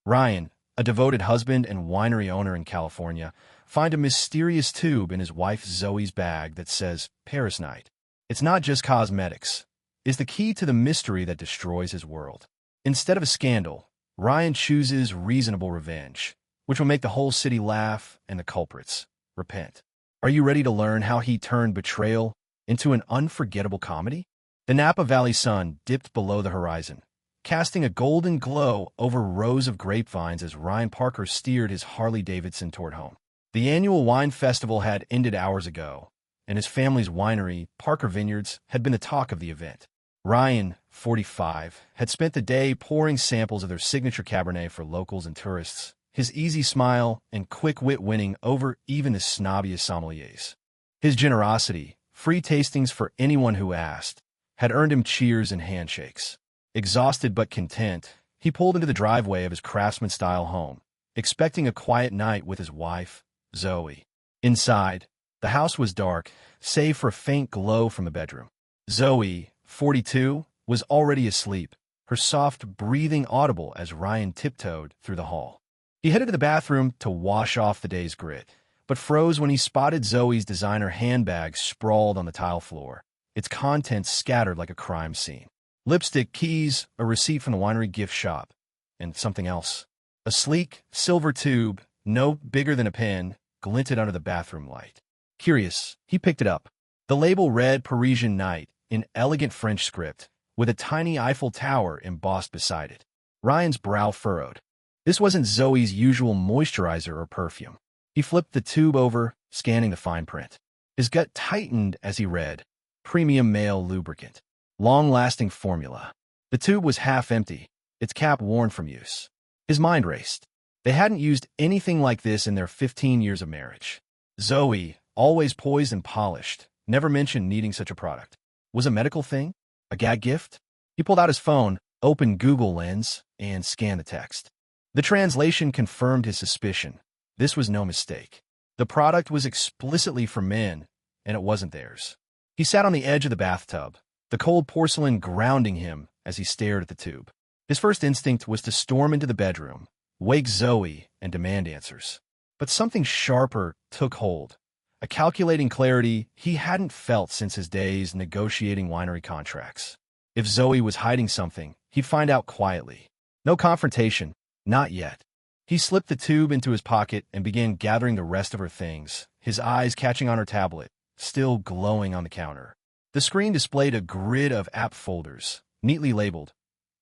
Ryan, a devoted husband and winery owner in California, finds a mysterious tube in his wife Zoe's bag that says Paris Night. It's not just cosmetics. It's the key to the mystery that destroys his world. Instead of a scandal, Ryan chooses reasonable revenge, which will make the whole city laugh and the culprits repent. Are you ready to learn how he turned betrayal into an unforgettable comedy? The Napa Valley sun dipped below the horizon, casting a golden glow over rows of grapevines as Ryan Parker steered his Harley-Davidson toward home. The annual wine festival had ended hours ago, and his family's winery, Parker Vineyards, had been the talk of the event. Ryan, 45, had spent the day pouring samples of their signature Cabernet for locals and tourists, his easy smile and quick wit winning over even the snobbiest sommeliers. His generosity, free tastings for anyone who asked, had earned him cheers and handshakes. Exhausted but content, he pulled into the driveway of his craftsman-style home, expecting a quiet night with his wife, Zoe. Inside, the house was dark, save for a faint glow from a bedroom. Zoe, 42, was already asleep, her soft breathing audible as Ryan tiptoed through the hall. He headed to the bathroom to wash off the day's grit, but froze when he spotted Zoe's designer handbag sprawled on the tile floor, its contents scattered like a crime scene. Lipstick, keys, a receipt from the winery gift shop, and something else. A sleek, silver tube, no bigger than a pin, glinted under the bathroom light. Curious, he picked it up. The label read Parisian Night in elegant French script, with a tiny Eiffel Tower embossed beside it. Ryan's brow furrowed. This wasn't Zoe's usual moisturizer or perfume. He flipped the tube over, scanning the fine print. His gut tightened as he read, Premium Male Lubricant. Long-lasting formula. The tube was half empty, its cap worn from use. His mind raced. They hadn't used anything like this in their 15 years of marriage. Zoe, always poised and polished, never mentioned needing such a product. Was a medical thing? A gag gift? He pulled out his phone, opened Google Lens, and scanned the text. The translation confirmed his suspicion. This was no mistake. The product was explicitly for men, and it wasn't theirs. He sat on the edge of the bathtub, the cold porcelain grounding him as he stared at the tube. His first instinct was to storm into the bedroom, wake Zoe, and demand answers. But something sharper took hold. A calculating clarity he hadn't felt since his days negotiating winery contracts. If Zoe was hiding something, he'd find out quietly. No confrontation, not yet. He slipped the tube into his pocket and began gathering the rest of her things, his eyes catching on her tablet, still glowing on the counter. The screen displayed a grid of app folders, neatly labeled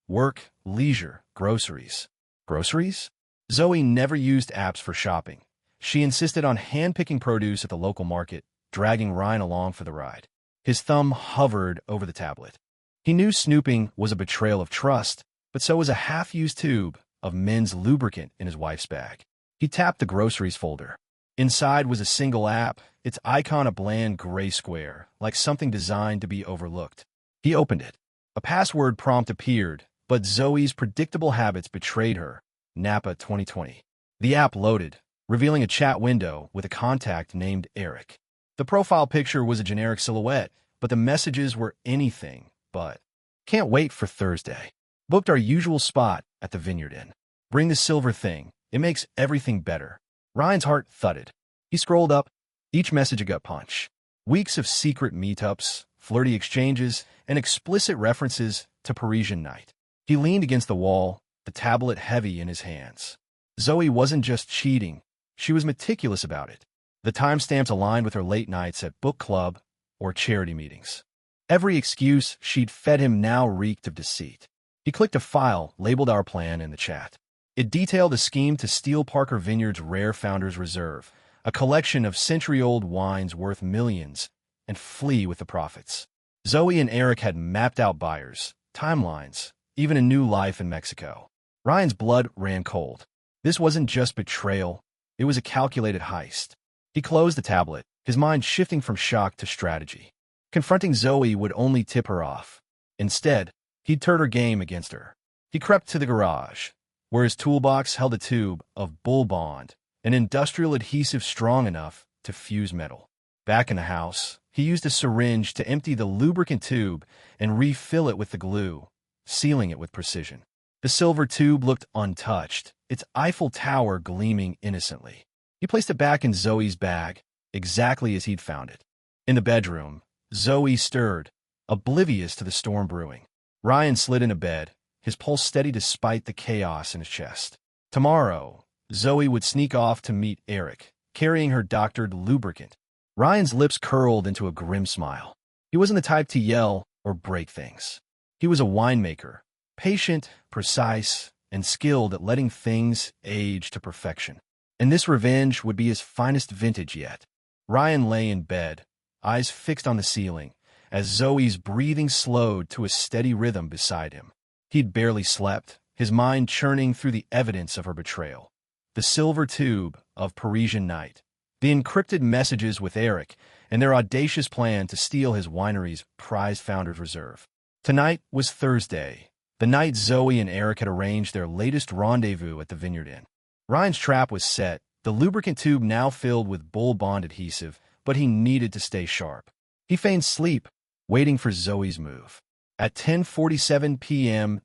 Work, Leisure, Groceries. Groceries? Zoe never used apps for shopping. She insisted on hand-picking produce at the local market, dragging Ryan along for the ride. His thumb hovered over the tablet. He knew snooping was a betrayal of trust, but so was a half-used tube of men's lubricant in his wife's bag. He tapped the groceries folder. Inside was a single app, its icon a bland gray square, like something designed to be overlooked. He opened it. A password prompt appeared, but Zoe's predictable habits betrayed her. Napa 2020. The app loaded, revealing a chat window with a contact named Eric. The profile picture was a generic silhouette, but the messages were anything but. Can't wait for Thursday. Booked our usual spot at the Vineyard Inn. Bring the silver thing. It makes everything better. Ryan's heart thudded. He scrolled up, each message a gut punch. Weeks of secret meetups, flirty exchanges, and explicit references to Parisian Night. He leaned against the wall, the tablet heavy in his hands. Zoe wasn't just cheating. She was meticulous about it. The timestamps aligned with her late nights at book club or charity meetings. Every excuse she'd fed him now reeked of deceit. He clicked a file labeled Our Plan in the chat. It detailed a scheme to steal Parker Vineyard's rare Founder's Reserve, a collection of century-old wines worth millions, and flee with the profits. Zoe and Eric had mapped out buyers, timelines, even a new life in Mexico. Ryan's blood ran cold. This wasn't just betrayal. It was a calculated heist. He closed the tablet, his mind shifting from shock to strategy. Confronting Zoe would only tip her off. Instead, he'd turn her game against her. He crept to the garage, where his toolbox held a tube of Bull Bond, an industrial adhesive strong enough to fuse metal. Back in the house, he used a syringe to empty the lubricant tube and refill it with the glue, sealing it with precision. The silver tube looked untouched, its Eiffel Tower gleaming innocently. He placed it back in Zoe's bag, exactly as he'd found it. In the bedroom, Zoe stirred, oblivious to the storm brewing. Ryan slid into bed, his pulse steady despite the chaos in his chest. Tomorrow, Zoe would sneak off to meet Eric, carrying her doctored lubricant. Ryan's lips curled into a grim smile. He wasn't the type to yell or break things. He was a winemaker, patient, precise, and skilled at letting things age to perfection. And this revenge would be his finest vintage yet. Ryan lay in bed, eyes fixed on the ceiling, as Zoe's breathing slowed to a steady rhythm beside him. He'd barely slept, his mind churning through the evidence of her betrayal. The silver tube of Parisian night, the encrypted messages with Eric, and their audacious plan to steal his winery's prized founder's reserve. Tonight was Thursday, the night Zoe and Eric had arranged their latest rendezvous at the Vineyard Inn. Ryan's trap was set, the lubricant tube now filled with Bull Bond adhesive, but he needed to stay sharp. He feigned sleep, waiting for Zoe's move. At 10:47 p.m.,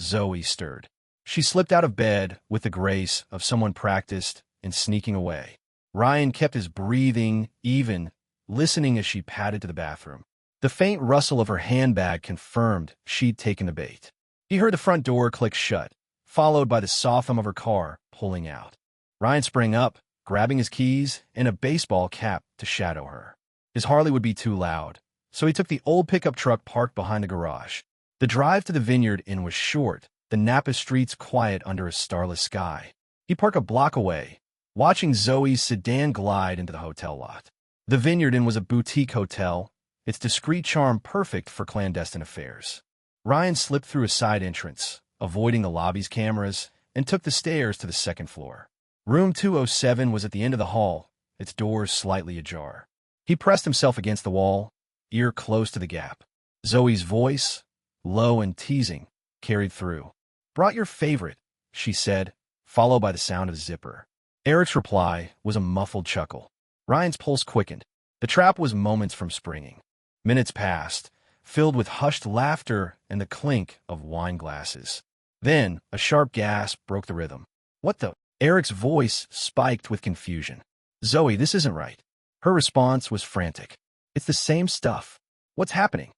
Zoe stirred. She slipped out of bed with the grace of someone practiced in sneaking away. Ryan kept his breathing even, listening as she padded to the bathroom. The faint rustle of her handbag confirmed she'd taken the bait. He heard the front door click shut, followed by the soft hum of her car pulling out. Ryan sprang up, grabbing his keys and a baseball cap to shadow her. His Harley would be too loud, so he took the old pickup truck parked behind the garage. The drive to the Vineyard Inn was short, the Napa streets quiet under a starless sky. He parked a block away, watching Zoe's sedan glide into the hotel lot. The Vineyard Inn was a boutique hotel, its discreet charm perfect for clandestine affairs. Ryan slipped through a side entrance, avoiding the lobby's cameras, and took the stairs to the second floor. Room 207 was at the end of the hall, its doors slightly ajar. He pressed himself against the wall, ear close to the gap. Zoe's voice, low and teasing, carried through. "Brought your favorite," she said, followed by the sound of the zipper. Eric's reply was a muffled chuckle. Ryan's pulse quickened. The trap was moments from springing. Minutes passed, filled with hushed laughter and the clink of wine glasses. Then, a sharp gasp broke the rhythm. "What the—" Eric's voice spiked with confusion. "Zoe, this isn't right." Her response was frantic. "It's the same stuff. What's happening?"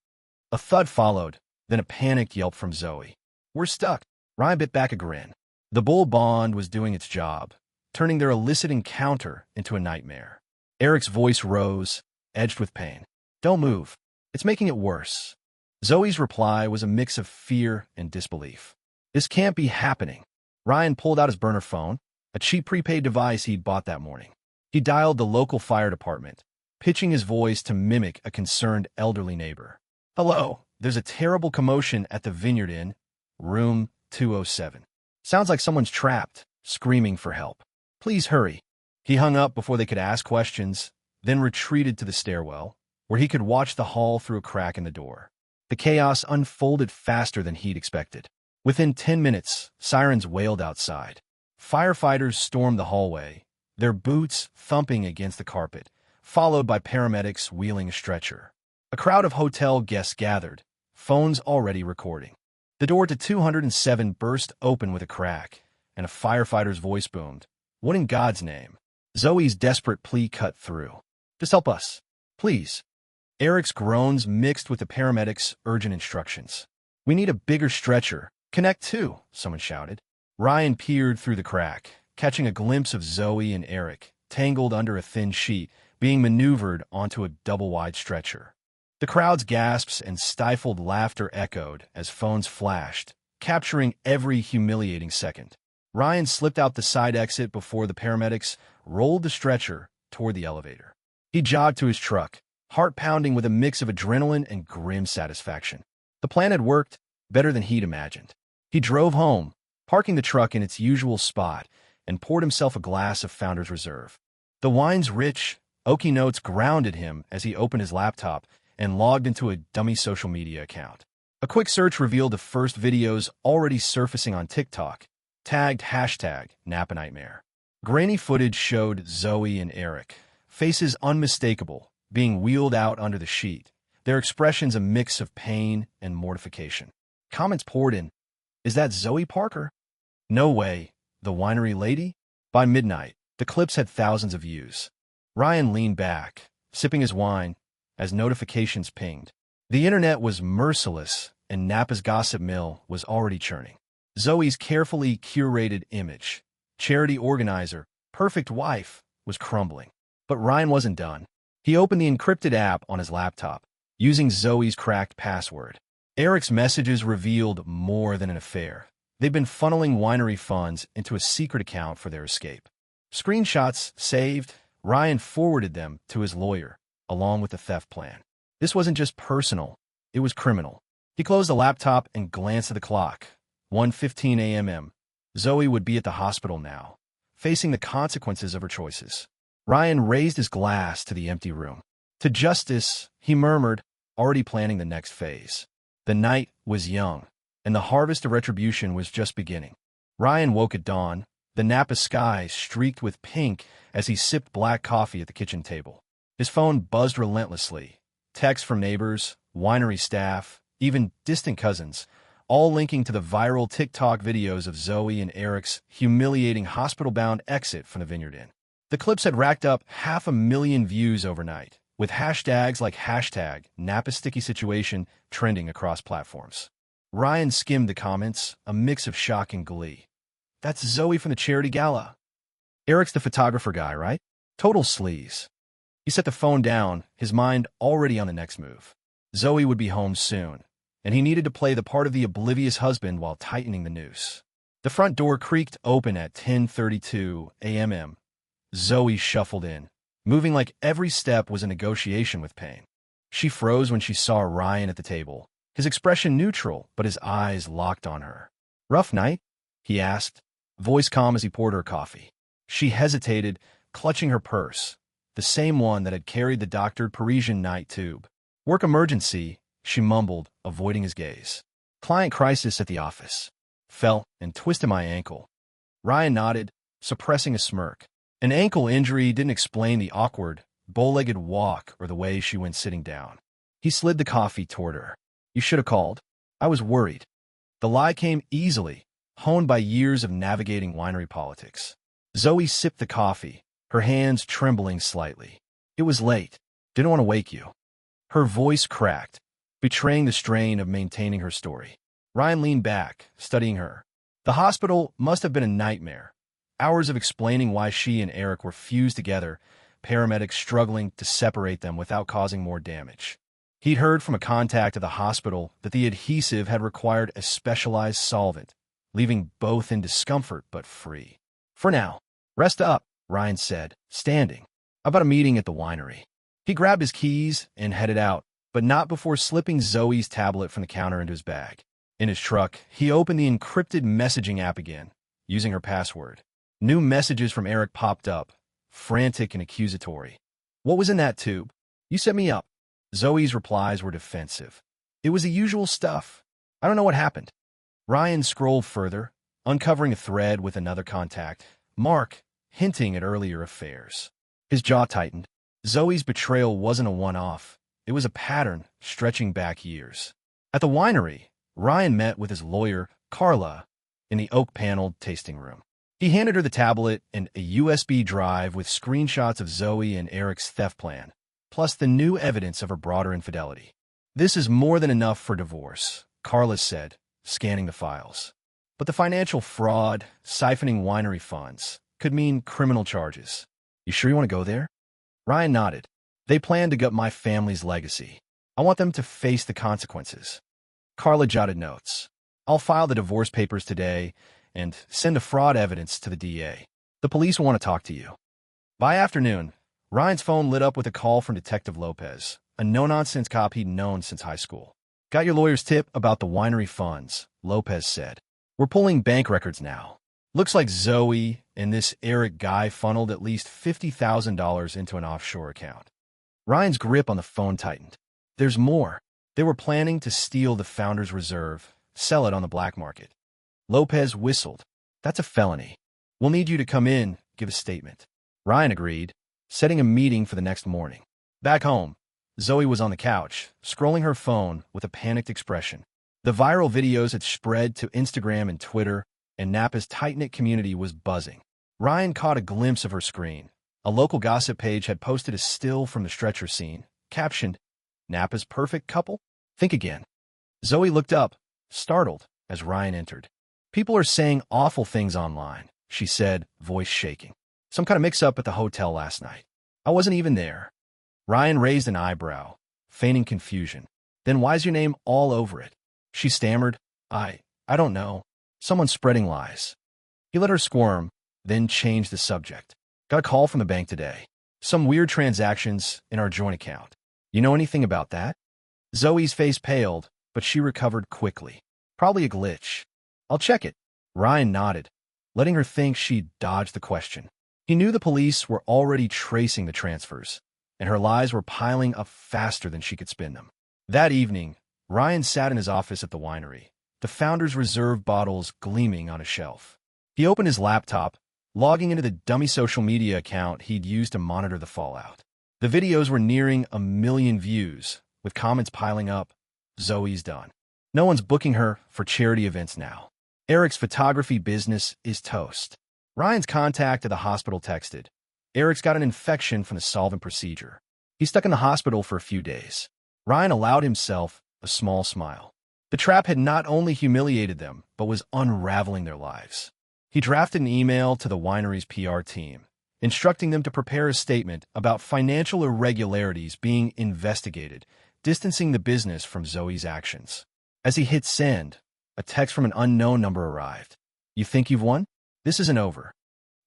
A thud followed, then a panicked yelp from Zoe. "We're stuck." Ryan bit back a grin. The Bull Bond was doing its job, turning their illicit encounter into a nightmare. Eric's voice rose, edged with pain. "Don't move. It's making it worse." Zoe's reply was a mix of fear and disbelief. "This can't be happening." Ryan pulled out his burner phone, a cheap prepaid device he'd bought that morning. He dialed the local fire department, pitching his voice to mimic a concerned elderly neighbor. "Hello, there's a terrible commotion at the Vineyard Inn, room 207. Sounds like someone's trapped, screaming for help. Please hurry." He hung up before they could ask questions, then retreated to the stairwell, where he could watch the hall through a crack in the door. The chaos unfolded faster than he'd expected. Within 10 minutes, sirens wailed outside. Firefighters stormed the hallway, their boots thumping against the carpet, followed by paramedics wheeling a stretcher. A crowd of hotel guests gathered, phones already recording. The door to 207 burst open with a crack, and a firefighter's voice boomed. "What in God's name?" Zoe's desperate plea cut through. "Just help us, please." Eric's groans mixed with the paramedics' urgent instructions. "We need a bigger stretcher. Connect two," someone shouted. Ryan peered through the crack, catching a glimpse of Zoe and Eric, tangled under a thin sheet, being maneuvered onto a double-wide stretcher. The crowd's gasps and stifled laughter echoed as phones flashed, capturing every humiliating second. Ryan slipped out the side exit before the paramedics rolled the stretcher toward the elevator. He jogged to his truck, heart pounding with a mix of adrenaline and grim satisfaction. The plan had worked better than he'd imagined. He drove home, parking the truck in its usual spot, and poured himself a glass of Founder's Reserve. The wine's rich, oaky notes grounded him as he opened his laptop and logged into a dummy social media account. A quick search revealed the first videos already surfacing on TikTok, tagged #NapaNightmare. Grainy footage showed Zoe and Eric, faces unmistakable, being wheeled out under the sheet, their expressions a mix of pain and mortification. Comments poured in. "Is that Zoe Parker?" "No way. The Winery Lady? By midnight, the clips had thousands of views. Ryan leaned back, sipping his wine, as notifications pinged. The internet was merciless, and Napa's gossip mill was already churning. Zoe's carefully curated image, charity organizer, perfect wife, was crumbling. But Ryan wasn't done. He opened the encrypted app on his laptop, using Zoe's cracked password. Eric's messages revealed more than an affair. They'd been funneling winery funds into a secret account for their escape. Screenshots saved, Ryan forwarded them to his lawyer, along with the theft plan. This wasn't just personal, it was criminal. He closed the laptop and glanced at the clock. 1:15 a.m. Zoe would be at the hospital now, facing the consequences of her choices. Ryan raised his glass to the empty room. To justice, he murmured, already planning the next phase. The night was young, and the harvest of retribution was just beginning. Ryan woke at dawn, the Napa sky streaked with pink as he sipped black coffee at the kitchen table. His phone buzzed relentlessly. Texts from neighbors, winery staff, even distant cousins, all linking to the viral TikTok videos of Zoe and Eric's humiliating hospital-bound exit from the Vineyard Inn. The clips had racked up 500,000 views overnight, with hashtags like #NapaStickySituation trending across platforms. Ryan skimmed the comments, a mix of shock and glee. That's Zoe from the charity gala. Eric's the photographer guy, right? Total sleaze. He set the phone down, his mind already on the next move. Zoe would be home soon, and he needed to play the part of the oblivious husband while tightening the noose. The front door creaked open at 10:32 a.m. Zoe shuffled in, moving like every step was a negotiation with pain. She froze when she saw Ryan at the table, his expression neutral, but his eyes locked on her. "Rough night?" he asked, voice calm as he poured her coffee. She hesitated, clutching her purse, the same one that had carried the doctored Parisian night tube. "Work emergency," she mumbled, avoiding his gaze. "Client crisis at the office. Fell and twisted my ankle." Ryan nodded, suppressing a smirk. An ankle injury didn't explain the awkward, bow-legged walk or the way she went sitting down. He slid the coffee toward her. "You should have called. I was worried." The lie came easily, honed by years of navigating winery politics. Zoe sipped the coffee, her hands trembling slightly. "It was late. Didn't want to wake you." Her voice cracked, betraying the strain of maintaining her story. Ryan leaned back, studying her. The hospital must have been a nightmare. Hours of explaining why she and Eric were fused together, paramedics struggling to separate them without causing more damage. He'd heard from a contact at the hospital that the adhesive had required a specialized solvent, leaving both in discomfort but free. "For now, rest up," Ryan said, standing. "I've got a meeting at the winery." He grabbed his keys and headed out, but not before slipping Zoe's tablet from the counter into his bag. In his truck, he opened the encrypted messaging app again, using her password. New messages from Eric popped up, frantic and accusatory. "What was in that tube? You set me up." Zoe's replies were defensive. "It was the usual stuff. I don't know what happened." Ryan scrolled further, uncovering a thread with another contact, Mark, hinting at earlier affairs. His jaw tightened. Zoe's betrayal wasn't a one-off. It was a pattern stretching back years. At the winery, Ryan met with his lawyer, Carla, in the oak-paneled tasting room. He handed her the tablet and a USB drive with screenshots of Zoe and Eric's theft plan, plus the new evidence of her broader infidelity. "This is more than enough for divorce," Carla said, scanning the files. "But the financial fraud, siphoning winery funds, could mean criminal charges. You sure you want to go there?" Ryan nodded. "They plan to gut my family's legacy. I want them to face the consequences." Carla jotted notes. "I'll file the divorce papers today and send the fraud evidence to the DA. The police will want to talk to you." By afternoon, Ryan's phone lit up with a call from Detective Lopez, a no-nonsense cop he'd known since high school. "Got your lawyer's tip about the winery funds," Lopez said. "We're pulling bank records now. Looks like Zoe and this Eric guy funneled at least $50,000 into an offshore account." Ryan's grip on the phone tightened. "There's more. They were planning to steal the founder's reserve, sell it on the black market." Lopez whistled. "That's a felony. We'll need you to come in, give a statement." Ryan agreed, setting a meeting for the next morning. Back home, Zoe was on the couch, scrolling her phone with a panicked expression. The viral videos had spread to Instagram and Twitter, and Napa's tight-knit community was buzzing. Ryan caught a glimpse of her screen. A local gossip page had posted a still from the stretcher scene, captioned, "Napa's perfect couple? Think again." Zoe looked up, startled, as Ryan entered. "People are saying awful things online," she said, voice shaking. "Some kind of mix-up at the hotel last night. I wasn't even there." Ryan raised an eyebrow, feigning confusion. "Then why's your name all over it?" She stammered, I don't know. Someone's spreading lies." He let her squirm, then changed the subject. "Got a call from the bank today. Some weird transactions in our joint account. You know anything about that?" Zoe's face paled, but she recovered quickly. "Probably a glitch. I'll check it." Ryan nodded, letting her think she'd dodged the question. He knew the police were already tracing the transfers, and her lies were piling up faster than she could spin them. That evening, Ryan sat in his office at the winery, the Founder's Reserve bottles gleaming on a shelf. He opened his laptop, logging into the dummy social media account he'd used to monitor the fallout. The videos were nearing 1 million views, with comments piling up. "Zoe's done. No one's booking her for charity events now. Eric's photography business is toast." Ryan's contact at the hospital texted, "Eric's got an infection from the solvent procedure. He's stuck in the hospital for a few days." Ryan allowed himself a small smile. The trap had not only humiliated them, but was unraveling their lives. He drafted an email to the winery's PR team, instructing them to prepare a statement about financial irregularities being investigated, distancing the business from Zoe's actions. As he hit send, a text from an unknown number arrived. "You think you've won? This isn't over."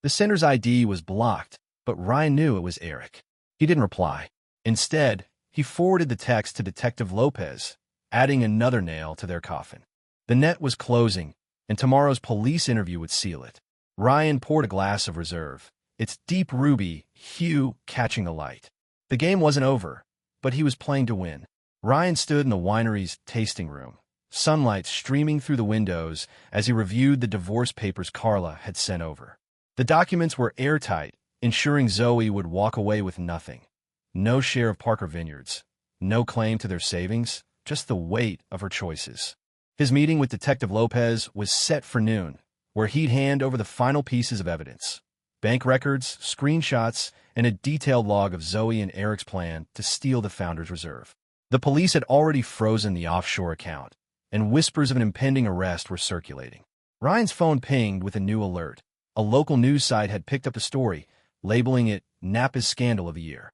The sender's ID was blocked, but Ryan knew it was Eric. He didn't reply. Instead, he forwarded the text to Detective Lopez, adding another nail to their coffin. The net was closing, and tomorrow's police interview would seal it. Ryan poured a glass of reserve, its deep ruby hue catching the light. The game wasn't over, but he was playing to win. Ryan stood in the winery's tasting room, sunlight streaming through the windows as he reviewed the divorce papers Carla had sent over. The documents were airtight, ensuring Zoe would walk away with nothing. No share of Parker Vineyards, no claim to their savings, just the weight of her choices. His meeting with Detective Lopez was set for noon, where he'd hand over the final pieces of evidence: bank records, screenshots, and a detailed log of Zoe and Eric's plan to steal the Founder's Reserve. The police had already frozen the offshore account, and whispers of an impending arrest were circulating. Ryan's phone pinged with a new alert. A local news site had picked up the story, labeling it Napa's Scandal of the Year.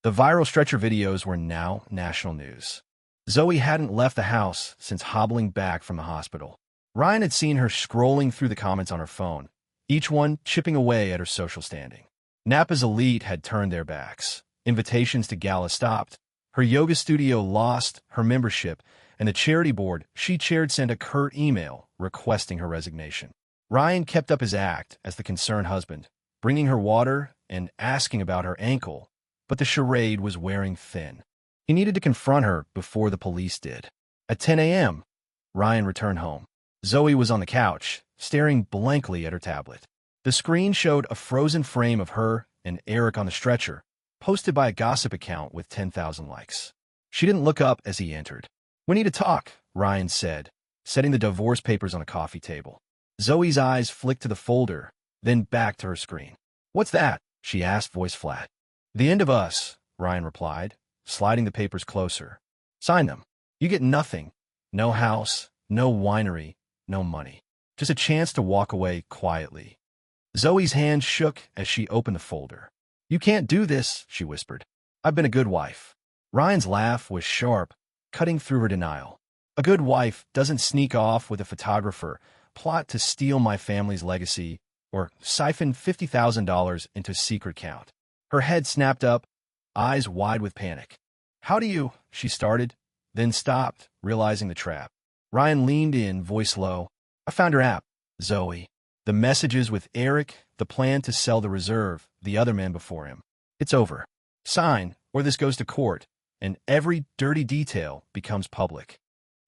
The viral stretcher videos were now national news. Zoe hadn't left the house since hobbling back from the hospital. Ryan had seen her scrolling through the comments on her phone, each one chipping away at her social standing. Napa's elite had turned their backs. Invitations to gala stopped. Her yoga studio lost her membership, and the charity board she chaired sent a curt email requesting her resignation. Ryan kept up his act as the concerned husband, bringing her water and asking about her ankle, but the charade was wearing thin. He needed to confront her before the police did. At 10 a.m., Ryan returned home. Zoe was on the couch, staring blankly at her tablet. The screen showed a frozen frame of her and Eric on the stretcher, posted by a gossip account with 10,000 likes. She didn't look up as he entered. "We need to talk," Ryan said, setting the divorce papers on a coffee table. Zoe's eyes flicked to the folder, then back to her screen. "What's that?" she asked, voice flat. "The end of us," Ryan replied, sliding the papers closer. "Sign them. You get nothing. No house, no winery, no money. Just a chance to walk away quietly." Zoe's hand shook as she opened the folder. "You can't do this," she whispered. "I've been a good wife." Ryan's laugh was sharp, cutting through her denial. "A good wife doesn't sneak off with a photographer, plot to steal my family's legacy, or siphon $50,000 into a secret account." Her head snapped up, eyes wide with panic. "How do you—" she started, then stopped, realizing the trap. Ryan leaned in, voice low. "I found your app, Zoe. The messages with Eric, the plan to sell the reserve, the other man before him. It's over. Sign, or this goes to court, and every dirty detail becomes public."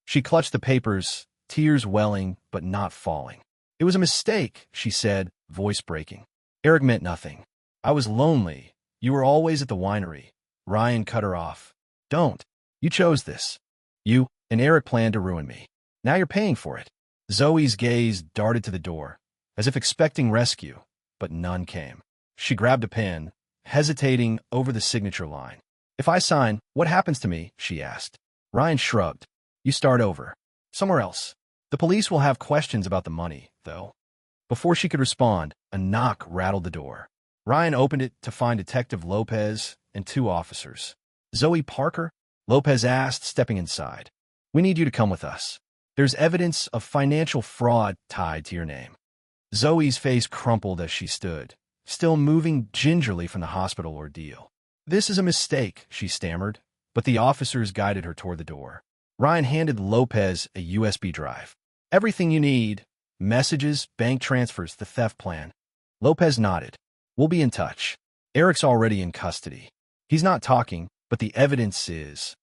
She clutched the papers, tears welling but not falling. "It was a mistake," she said, voice breaking. "Eric meant nothing. I was lonely. You were always at the winery." Ryan cut her off. "Don't. You chose this. You and Eric planned to ruin me. Now you're paying for it." Zoe's gaze darted to the door, as if expecting rescue, but none came. She grabbed a pen, hesitating over the signature line. "If I sign, what happens to me?" she asked. Ryan shrugged. "You start over. Somewhere else. The police will have questions about the money, though." Before she could respond, a knock rattled the door. Ryan opened it to find Detective Lopez and two officers. "Zoe Parker?" Lopez asked, stepping inside. "We need you to come with us. There's evidence of financial fraud tied to your name." Zoe's face crumpled as she stood, still moving gingerly from the hospital ordeal. "This is a mistake," she stammered, but the officers guided her toward the door. Ryan handed Lopez a USB drive. "Everything you need. Messages, bank transfers, the theft plan." Lopez nodded. "We'll be in touch." Eric's already in custody. He's not talking, but the evidence is.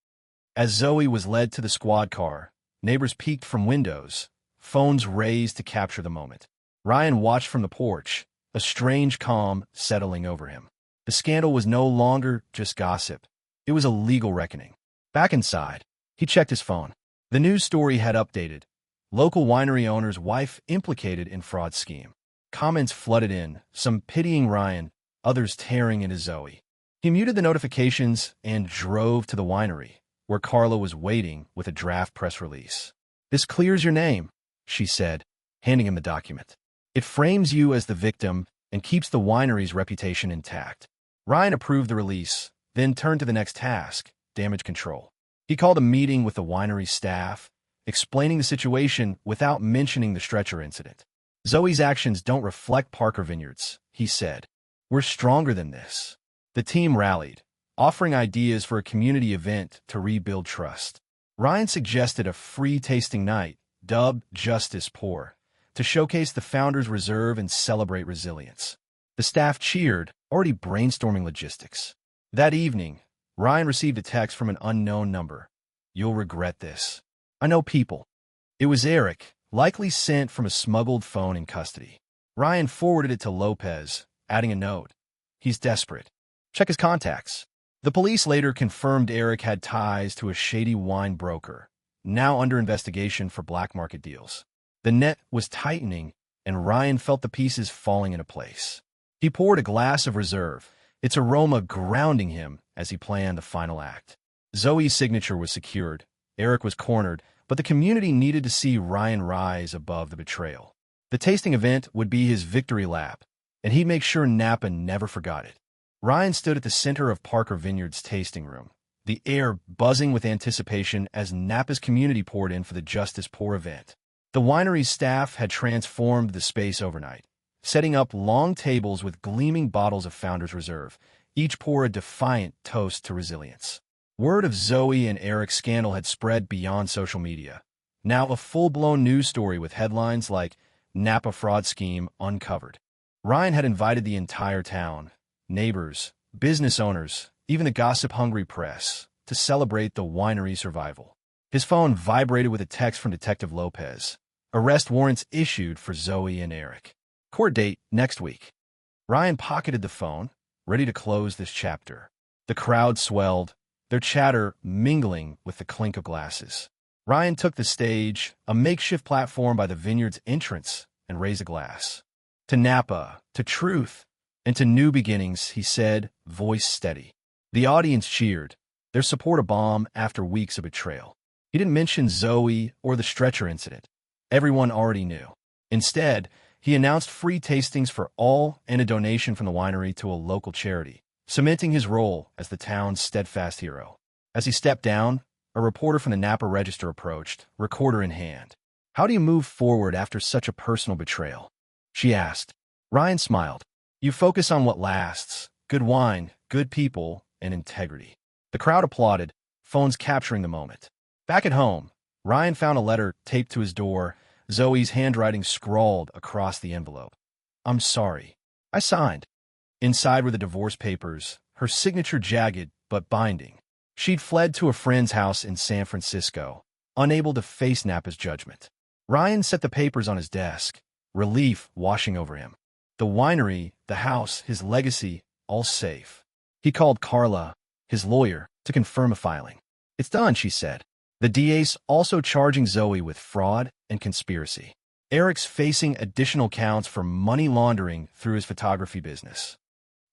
As Zoe was led to the squad car, neighbors peeked from windows, phones raised to capture the moment. Ryan watched from the porch, a strange calm settling over him. The scandal was no longer just gossip. It was a legal reckoning. Back inside, he checked his phone. The news story had updated. Local winery owner's wife implicated in fraud scheme. Comments flooded in, some pitying Ryan, others tearing into Zoe. He muted the notifications and drove to the winery, where Carla was waiting with a draft press release. "This clears your name," she said, handing him the document. "It frames you as the victim and keeps the winery's reputation intact." Ryan approved the release, then turned to the next task, damage control. He called a meeting with the winery staff, explaining the situation without mentioning the stretcher incident. "Zoe's actions don't reflect Parker Vineyards," he said. "We're stronger than this." The team rallied, offering ideas for a community event to rebuild trust. Ryan suggested a free tasting night, dubbed Justice Pour, to showcase the founder's reserve and celebrate resilience. The staff cheered, already brainstorming logistics. That evening, Ryan received a text from an unknown number. "You'll regret this. I know people." It was Eric, likely sent from a smuggled phone in custody. Ryan forwarded it to Lopez, adding a note. "He's desperate. Check his contacts." The police later confirmed Eric had ties to a shady wine broker, now under investigation for black market deals. The net was tightening, and Ryan felt the pieces falling into place. He poured a glass of reserve, its aroma grounding him as he planned the final act. Zoe's signature was secured, Eric was cornered, but the community needed to see Ryan rise above the betrayal. The tasting event would be his victory lap, and he'd make sure Napa never forgot it. Ryan stood at the center of Parker Vineyard's tasting room, the air buzzing with anticipation as Napa's community poured in for the Justice Pour event. The winery's staff had transformed the space overnight, setting up long tables with gleaming bottles of Founder's Reserve, each pour a defiant toast to resilience. Word of Zoe and Eric's scandal had spread beyond social media. Now a full-blown news story with headlines like Napa fraud scheme uncovered. Ryan had invited the entire town, neighbors, business owners, even the gossip-hungry press, to celebrate the winery's survival. His phone vibrated with a text from Detective Lopez. Arrest warrants issued for Zoe and Eric. Court date next week. Ryan pocketed the phone, ready to close this chapter. The crowd swelled, their chatter mingling with the clink of glasses. Ryan took the stage, a makeshift platform by the vineyard's entrance, and raised a glass. "To Napa, to truth, and to new beginnings," he said, voice steady. The audience cheered, their support a balm after weeks of betrayal. He didn't mention Zoe or the stretcher incident. Everyone already knew. Instead, he announced free tastings for all and a donation from the winery to a local charity, cementing his role as the town's steadfast hero. As he stepped down, a reporter from the Napa Register approached, recorder in hand. "How do you move forward after such a personal betrayal?" she asked. Ryan smiled. "You focus on what lasts: good wine, good people, and integrity." The crowd applauded, phones capturing the moment. Back at home, Ryan found a letter taped to his door, Zoe's handwriting scrawled across the envelope. "I'm sorry. I signed." Inside were the divorce papers, her signature jagged but binding. She'd fled to a friend's house in San Francisco, unable to face Napa's judgment. Ryan set the papers on his desk, relief washing over him. The winery, the house, his legacy, all safe. He called Carla, his lawyer, to confirm a filing. "It's done," she said. The DA's also charging Zoe with fraud and conspiracy. Eric's facing additional counts for money laundering through his photography business.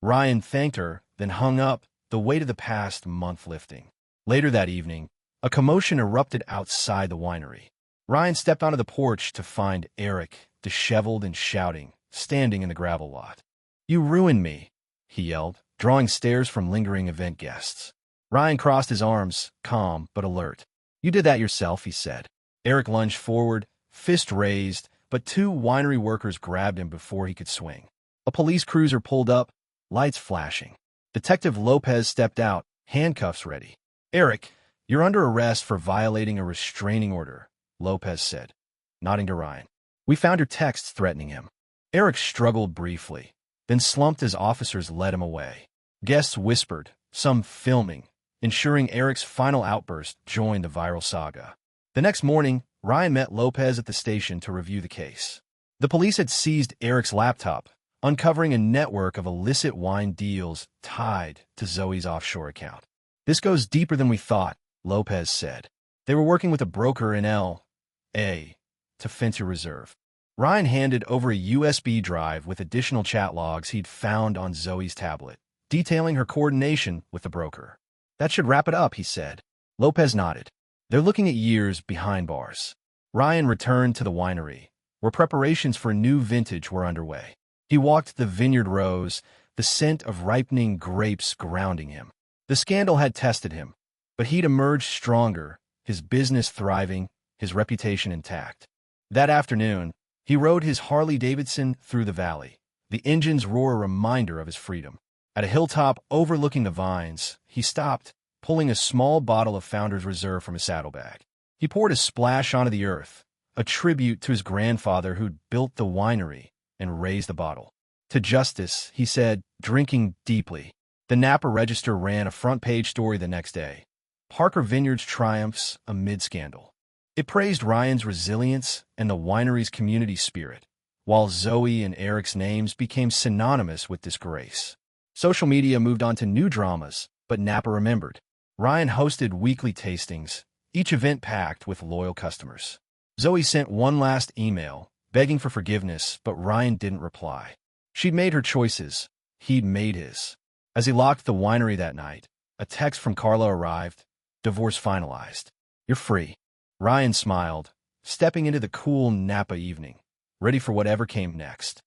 Ryan thanked her, then hung up, the weight of the past month lifting. Later that evening, a commotion erupted outside the winery. Ryan stepped onto the porch to find Eric, disheveled and shouting, standing in the gravel lot. "You ruined me," he yelled, drawing stares from lingering event guests. Ryan crossed his arms, calm but alert. "You did that yourself," he said. Eric lunged forward, fist raised, but two winery workers grabbed him before he could swing. A police cruiser pulled up, lights flashing. Detective Lopez stepped out, handcuffs ready. "Eric, you're under arrest for violating a restraining order," Lopez said, nodding to Ryan. "We found your texts threatening him." Eric struggled briefly, then slumped as officers led him away. Guests whispered, some filming, ensuring Eric's final outburst joined the viral saga. The next morning, Ryan met Lopez at the station to review the case. The police had seized Eric's laptop, uncovering a network of illicit wine deals tied to Zoe's offshore account. "This goes deeper than we thought," Lopez said. "They were working with a broker in L.A. to fence your reserve." Ryan handed over a USB drive with additional chat logs he'd found on Zoe's tablet, detailing her coordination with the broker. "That should wrap it up," he said. Lopez nodded. "They're looking at years behind bars." Ryan returned to the winery, where preparations for a new vintage were underway. He walked the vineyard rows, the scent of ripening grapes grounding him. The scandal had tested him, but he'd emerged stronger, his business thriving, his reputation intact. That afternoon, he rode his Harley-Davidson through the valley, the engine's roar a reminder of his freedom. At a hilltop overlooking the vines, he stopped, pulling a small bottle of Founder's Reserve from his saddlebag. He poured a splash onto the earth, a tribute to his grandfather who'd built the winery, and raised the bottle. "To justice," he said, drinking deeply. The Napa Register ran a front-page story the next day. Parker Vineyards triumphs amid scandal. It praised Ryan's resilience and the winery's community spirit, while Zoe and Eric's names became synonymous with disgrace. Social media moved on to new dramas, but Napa remembered. Ryan hosted weekly tastings, each event packed with loyal customers. Zoe sent one last email, begging for forgiveness, but Ryan didn't reply. She'd made her choices. He'd made his. As he locked the winery that night, a text from Carla arrived. "Divorce finalized. You're free." Ryan smiled, stepping into the cool Napa evening, ready for whatever came next.